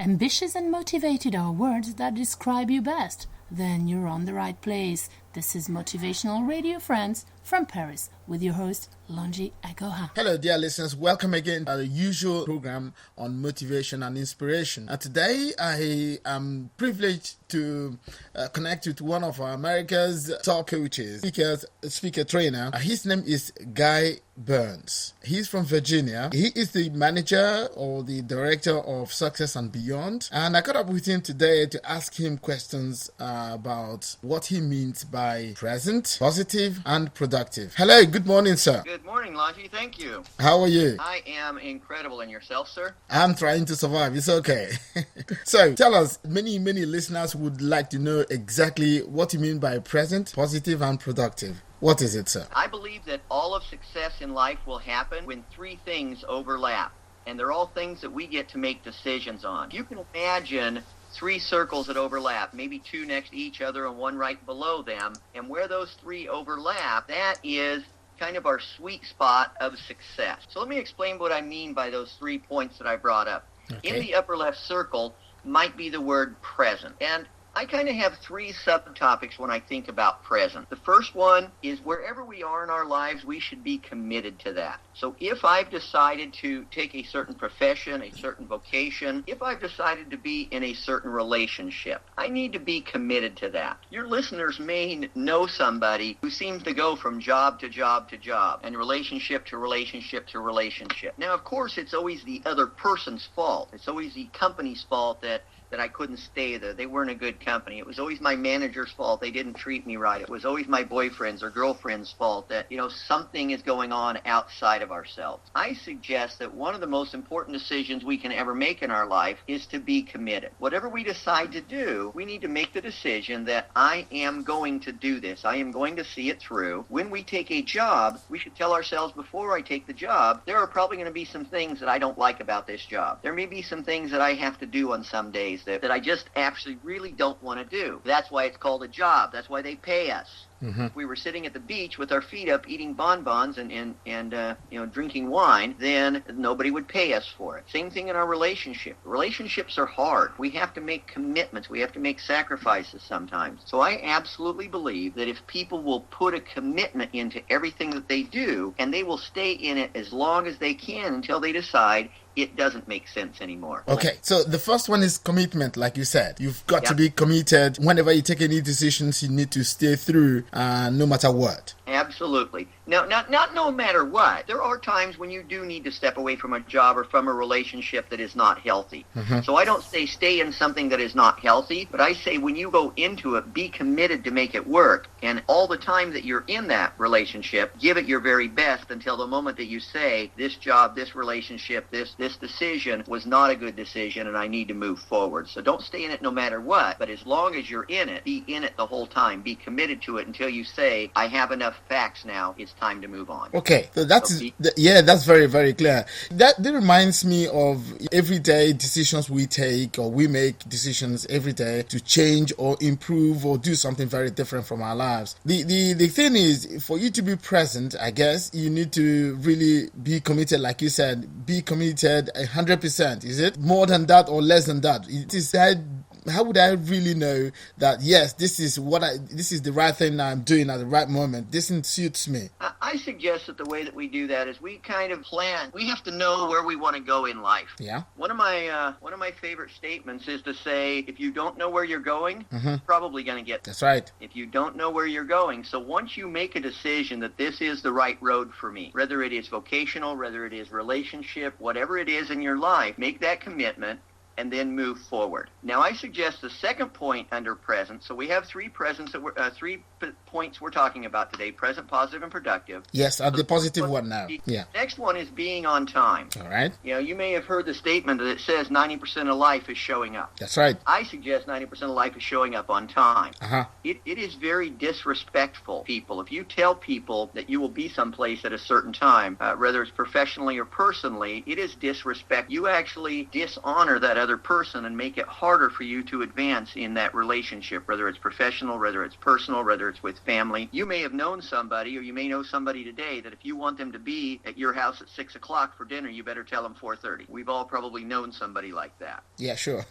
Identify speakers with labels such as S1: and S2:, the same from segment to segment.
S1: Ambitious and motivated are words that describe you best. Then you're on the right place. This is Motivational Radio Friends from Paris with your host, Longi Agoha.
S2: Hello, dear listeners. Welcome again to the usual program on motivation and inspiration. And today, I am privileged to connect with one of America's top coaches, speaker trainer. His name is Guy Burns. He's from Virginia. He is the manager or the director of Success and Beyond. And I caught up with him today to ask him questions about what he means by present, positive, and productive. Hello, good morning, sir.
S3: Good morning, Longi. Thank you.
S2: How are you?
S3: I am incredible. And yourself, sir?
S2: I'm trying to survive. It's okay. So, tell us, many listeners would like to know exactly what you mean by present, positive, and productive. What is it, sir?
S3: I believe that all of success in life will happen when three things overlap. And they're all things that we get to make decisions on. You can imagine three circles that overlap, maybe two next to each other and one right below them. And where those three overlap, that is kind of our sweet spot of success. So let me explain what I mean by those 3 points that I brought up. Okay. In the upper left circle might be the word present. And I kind of have three subtopics when I think about present. The first one is wherever we are in our lives, we should be committed to that. So if I've decided to take a certain profession, a certain vocation, if I've decided to be in a certain relationship, I need to be committed to that. Your listeners may know somebody who seems to go from job to job to job and relationship to relationship to relationship. Now, of course, it's always the other person's fault. It's always the company's fault that I couldn't stay there. They weren't a good company. It was always my manager's fault. They didn't treat me right. It was always my boyfriend's or girlfriend's fault that, something is going on outside of ourselves. I suggest that one of the most important decisions we can ever make in our life is to be committed. Whatever we decide to do, we need to make the decision that I am going to do this. I am going to see it through. When we take a job, we should tell ourselves before I take the job, there are probably going to be some things that I don't like about this job. There may be some things that I have to do on some days that I just actually really don't want to do. That's why it's called a job. That's why they pay us. Mm-hmm. If we were sitting at the beach with our feet up eating bonbons and drinking wine, then nobody would pay us for it. Same thing in our relationship. Relationships are hard. We have to make commitments. We have to make sacrifices sometimes. So I absolutely believe that if people will put a commitment into everything that they do, and they will stay in it as long as they can until they decide it doesn't make sense anymore.
S2: Okay, so the first one is commitment, like you said. You've got to be committed. Whenever you take any decisions, you need to stay through no matter what.
S3: Absolutely. Now, not no matter what. There are times when you do need to step away from a job or from a relationship that is not healthy. Mm-hmm. So I don't say stay in something that is not healthy, but I say when you go into it, be committed to make it work. And all the time that you're in that relationship, give it your very best until the moment that you say, this job, this relationship, this decision was not a good decision and I need to move forward. So don't stay in it no matter what, but as long as you're in it, be in it the whole time. Be committed to it until you say, I have enough facts now, it's time to move on.
S2: Okay, so that's very, very clear. That reminds me of everyday decisions we take, or we make decisions every day to change or improve or do something very different from our lives. The thing is, for you to be present, I guess, you need to really be committed, like you said, be committed 100%. Is it more than that or less than that? It is that. How would I really know that, yes, this is the right thing I'm doing at the right moment? This suits me.
S3: I suggest that the way that we do that is we kind of plan. We have to know where we want to go in life.
S2: Yeah.
S3: One of my favorite statements is to say, if you don't know where you're going, you're probably going to get there.
S2: That's right.
S3: If you don't know where you're going. So once you make a decision that this is the right road for me, whether it is vocational, whether it is relationship, whatever it is in your life, make that commitment and then move forward. Now, I suggest the second point under present. So we have three points we're talking about today: present, positive, and productive.
S2: Yes, the positive one now. Yeah.
S3: Next one is being on time.
S2: All right.
S3: You may have heard the statement that it says 90% of life is showing up.
S2: That's right.
S3: I suggest 90% of life is showing up on time.
S2: Uh-huh.
S3: It is very disrespectful, people. If you tell people that you will be someplace at a certain time, whether it's professionally or personally, it is disrespect. You actually dishonor that other person and make it harder for you to advance in that relationship, whether it's professional, whether it's personal, whether it's with family. You may have known somebody, or you may know somebody today, that if you want them to be at your house at 6 o'clock for dinner, you better tell them 4:30. We've all probably known somebody like that.
S2: Yeah, sure.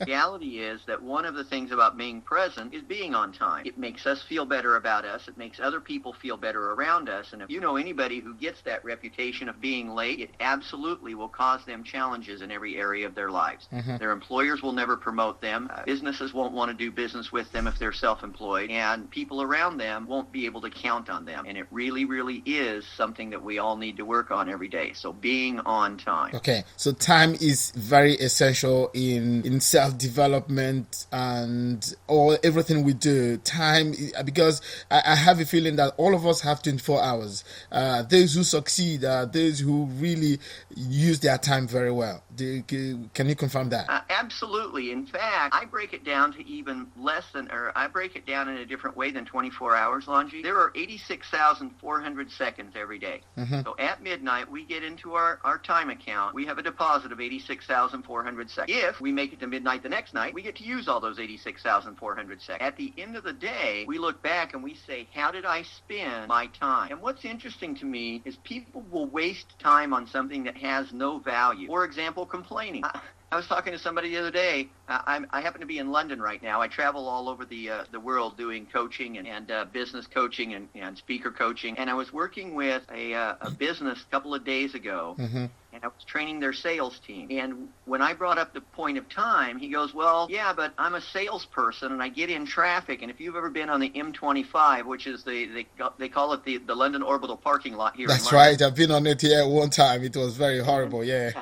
S3: Reality is that one of the things about being present is being on time. It makes us feel better about us. It makes other people feel better around us. And if you know anybody who gets that reputation of being late, it absolutely will cause them challenges in every area of their lives. Their employers will never promote them. Businesses won't want to do business with them if they're self-employed. And people around them won't be able to count on them. And it really, really is something that we all need to work on every day. So being on time.
S2: Okay, so time is very essential in self-development and everything we do. Time, because I have a feeling that all of us have 24 hours. Those who succeed are those who really use their time very well. Can you confirm that?
S3: Absolutely. In fact, I break it down to even less than, or I break it down in a different way than 24 hours, Longy. There are 86,400 seconds every day. So at midnight, we get into our time account. We have a deposit of 86,400 seconds. If we make it to midnight the next night, we get to use all those 86,400 seconds. At the end of the day, we look back and we say, how did I spend my time? And what's interesting to me is people will waste time on something that has no value. For example, complaining. I was talking to somebody the other day. I happen to be in London right now. I travel all over the world doing coaching and business coaching and speaker coaching. And I was working with a business a couple of days ago, and I was training their sales team. And when I brought up the point of time, he goes, well, yeah, but I'm a salesperson, and I get in traffic. And if you've ever been on the M25, which is they call it the London Orbital parking lot here in London.
S2: That's right. I've been on it here one time. It was very horrible, yeah.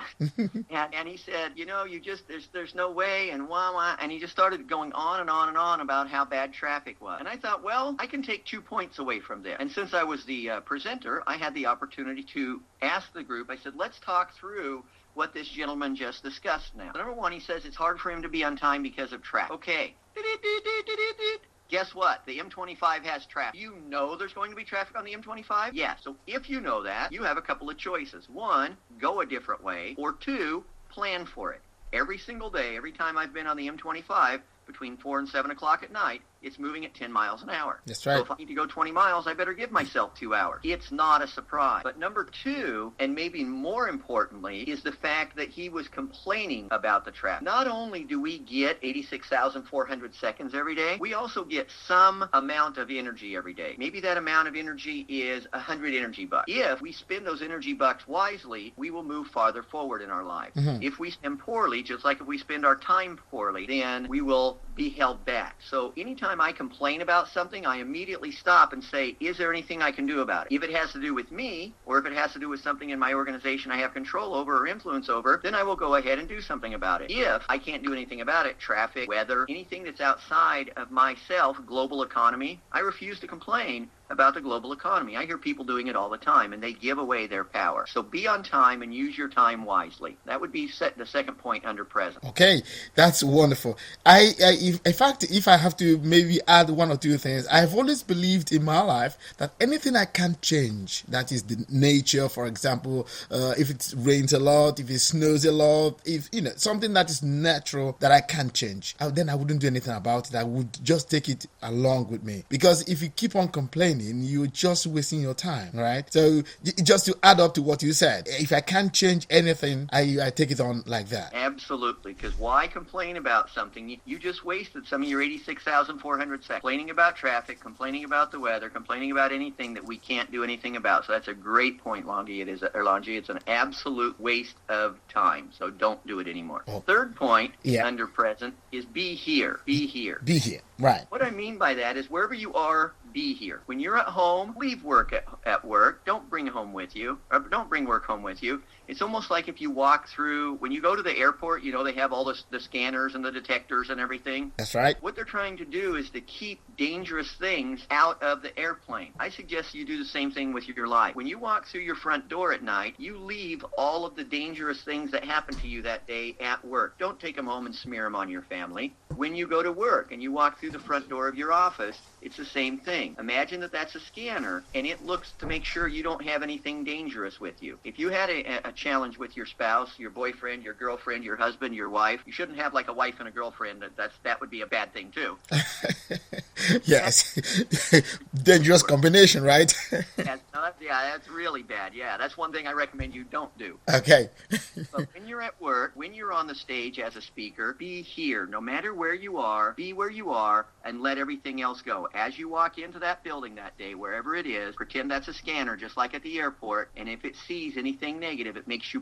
S3: And he said, you just, there's no way, and wah, and he just started going on and on and on about how bad traffic was. And I thought, well, I can take 2 points away from this. And since I was the presenter, I had the opportunity to ask the group, I said, let's talk through what this gentleman just discussed now. Number one, he says it's hard for him to be on time because of traffic. Okay. Guess what? The M25 has traffic. You know there's going to be traffic on the M25? Yeah. So if you know that, you have a couple of choices. One, go a different way, or two, plan for it. Every single day, every time I've been on the M25, between 4 and 7 o'clock at night, it's moving at 10 miles an hour.
S2: That's right.
S3: So if I need to go 20 miles, I better give myself 2 hours. It's not a surprise. But number two, and maybe more importantly, is the fact that he was complaining about the traffic. Not only do we get 86,400 seconds every day, we also get some amount of energy every day. Maybe that amount of energy is 100 energy bucks. If we spend those energy bucks wisely, we will move farther forward in our lives. If we spend poorly, just like if we spend our time poorly, then we will be held back. So anytime I complain about something, I immediately stop and say, is there anything I can do about it? If it has to do with me, or if it has to do with something in my organization I have control over or influence over, then I will go ahead and do something about it. If I can't do anything about it, traffic, weather, anything that's outside of myself, global economy, I refuse to complain about the global economy. I hear people doing it all the time, and they give away their power. So be on time and use your time wisely. That would be the second point under present.
S2: Okay, that's wonderful. In fact, if I have to maybe add one or two things, I've always believed in my life that anything I can't change, that is the nature, for example, if it rains a lot, if it snows a lot, if, something that is natural that I can't change, then I wouldn't do anything about it. I would just take it along with me. Because if you keep on complaining, you're just wasting your time, right? So just to add up to what you said, if I can't change anything, I take it on like that.
S3: Absolutely, because why complain about something? You just wasted some of your 86,400 seconds complaining about traffic, complaining about the weather, complaining about anything that we can't do anything about. So that's a great point, Longy. It's an absolute waste of time. So don't do it anymore. Oh. Third point under present is be here. Be here.
S2: Be here. Right.
S3: What I mean by that is wherever you are, be here. When you're at home, leave work at work. Don't bring home with you, or don't bring work home with you. It's almost like if you walk through, when you go to the airport, they have all the scanners and the detectors and everything.
S2: That's right.
S3: What they're trying to do is to keep dangerous things out of the airplane. I suggest you do the same thing with your life. When you walk through your front door at night, you leave all of the dangerous things that happen to you that day at work. Don't take them home and smear them on your family. When you go to work and you walk through the front door of your office, it's the same thing. Imagine that that's a scanner, and it looks to make sure you don't have anything dangerous with you. If you had a challenge with your spouse, your boyfriend, your girlfriend, your husband, your wife, you shouldn't have like a wife and a girlfriend. That would be a bad thing too.
S2: Yes. Dangerous combination, right?
S3: That's really bad. Yeah, that's one thing I recommend you don't do.
S2: Okay.
S3: But when you're at work, when you're on the stage as a speaker, be here. No matter where you are, be where you are and let everything else go. As you walk into that building that day, wherever it is, pretend that's a scanner, just like at the airport. And if it sees anything negative, it makes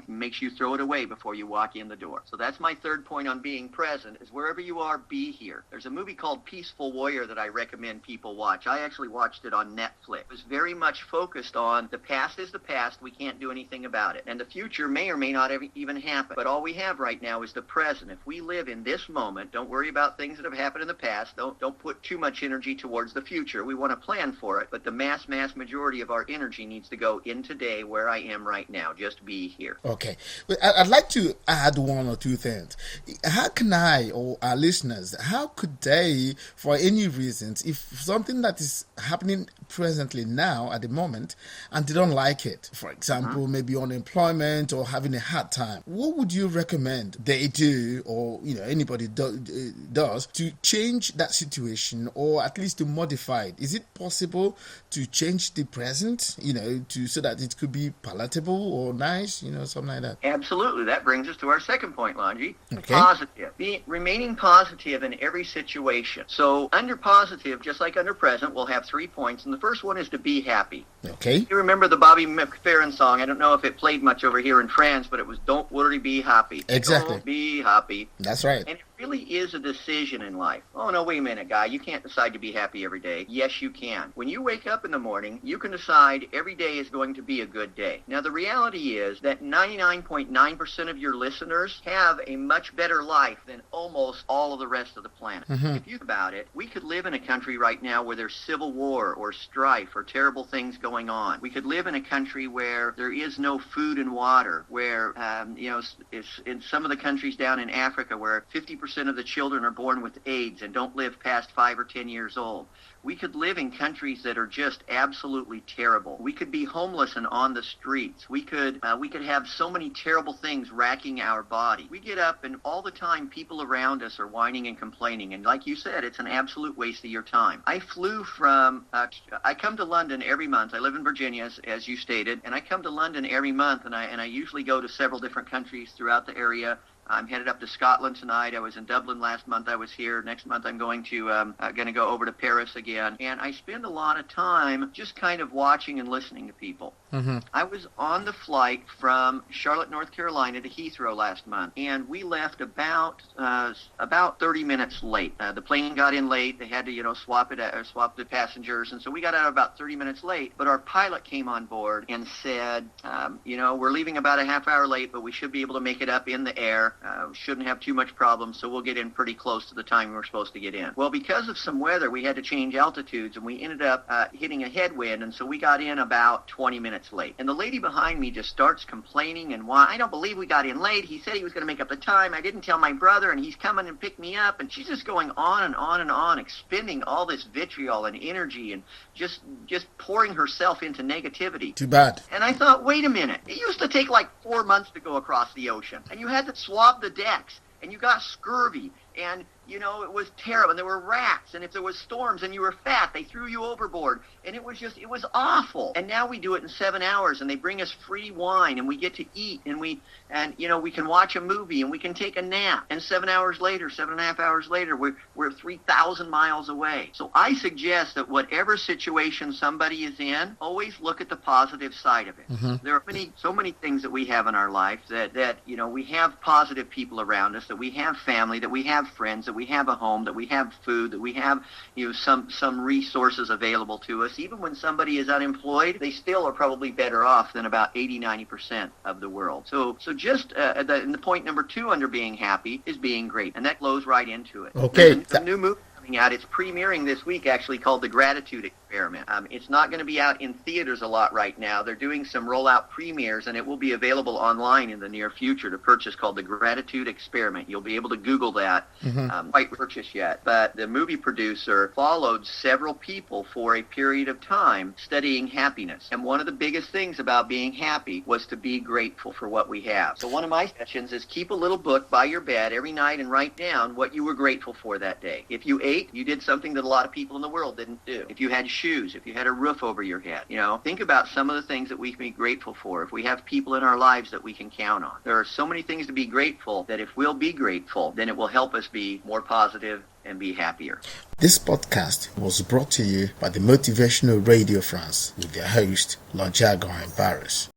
S3: you throw it away before you walk in the door. So that's my third point on being present, is wherever you are, be here. There's a movie called Peaceful Warrior that I recommend people watch. I actually watched it on Netflix. It was very much focused on the past is the past. We can't do anything about it. And the future may or may not even happen. But all we have right now is the present. If we live in this moment, don't worry about things that have happened in the past. Don't put too much energy towards the future. We want to plan for it. But the mass majority of our energy needs to go in today, where I am right now. Just be here.
S2: Okay. I'd like to add one or two things. How can I, or our listeners, how could they, for any reasons, if something that is happening presently now at the moment and they don't like it, for example, maybe unemployment or having a hard time, what would you recommend they do, or anybody does to change that situation, or at least to modify it? Is it possible to change the present, so that it could be palatable or nice, something like that?
S3: Absolutely. That brings us to our second point, Longy.
S2: Okay.
S3: Positive. Remaining positive in every situation. So under positive, just like under present, we'll have 3 points. And the first one is to be happy.
S2: Okay.
S3: You remember the Bobby McFerrin song? I don't know if it played much over here in France, but it was "Don't worry, be happy."
S2: Exactly.
S3: Don't be happy.
S2: That's right.
S3: And it really is a decision in life. Oh, no, wait a minute, guy. You can't decide to be happy every day. Yes, you can. When you wake up in the morning, you can decide every day is going to be a good day. Now, the reality is that 99.9% of your listeners have a much better life than almost all of the rest of the planet. If you think about it, we could live in a country right now where there's civil war or strife or terrible things going on. We could live in a country where there is no food and water, where, it's in some of the countries down in Africa where 50% of the children are born with AIDS and don't live past 5 or 10 years old. We could live in countries that are just absolutely terrible. We could be homeless and on the streets. We could have so many terrible things racking our body. We get up and all the time people around us are whining and complaining. And like you said, it's an absolute waste of your time. I come to London every month. I live in Virginia, as you stated, and I come to London every month, and I usually go to several different countries throughout the area. I'm headed up to Scotland tonight. I was in Dublin last month. I was here. Next month I'm going to go over to Paris again. And I spend a lot of time just kind of watching and listening to people. I was on the flight from Charlotte, North Carolina to Heathrow last month, and we left about 30 minutes late. The plane got in late. They had to swap the passengers, and so we got out about 30 minutes late. But our pilot came on board and said, we're leaving about a half hour late, but we should be able to make it up in the air. Shouldn't have too much problem, so we'll get in pretty close to the time we were supposed to get in. Well, because of some weather, we had to change altitudes, and we ended up hitting a headwind, and so we got in about 20 minutes late. And the lady behind me just starts complaining and why I don't believe we got in late. He said he was going to make up the time. I didn't tell my brother, and he's coming and pick me up. And she's just going on and on and on, expending all this vitriol and energy and just pouring herself into negativity.
S2: Too bad.
S3: And I thought, wait a minute. It used to take like 4 months to go across the ocean, and you had to swab the decks, and you got scurvy, and it was terrible, and there were rats, and if there was storms and you were fat, they threw you overboard, and it was awful. And now we do it in 7 hours, and they bring us free wine, and we get to eat, and we can watch a movie, and we can take a nap, and 7.5 hours later, we're 3,000 miles away. So I suggest that whatever situation somebody is in, always look at the positive side of it. There are so many things that we have in our life that we have positive people around us, that we have family, that we have friends, that we have a home, that we have food, that we have some resources available to us. Even when somebody is unemployed, they still are probably better off than about 80-90% of the world. So just the point number 2 under being happy is being great, and that flows right into it.
S2: Okay.
S3: There's a new movie coming out. It's premiering this week, actually, called The Gratitude Experiment. It's not going to be out in theaters a lot right now. They're doing some rollout premieres, and it will be available online in the near future to purchase, called The Gratitude Experiment. You'll be able to Google that. Quite purchased yet. But the movie producer followed several people for a period of time studying happiness. And one of the biggest things about being happy was to be grateful for what we have. So one of my suggestions is keep a little book by your bed every night and write down what you were grateful for that day. If you ate, you did something that a lot of people in the world didn't do. If you had shoes, if you had a roof over your head, think about some of the things that we can be grateful for. If we have people in our lives that we can count on. There are so many things to be grateful that if we'll be grateful, then it will help us be more positive and be happier.
S2: This podcast was brought to you by the Motivational Radio France with their host, Longi Agaho in Paris.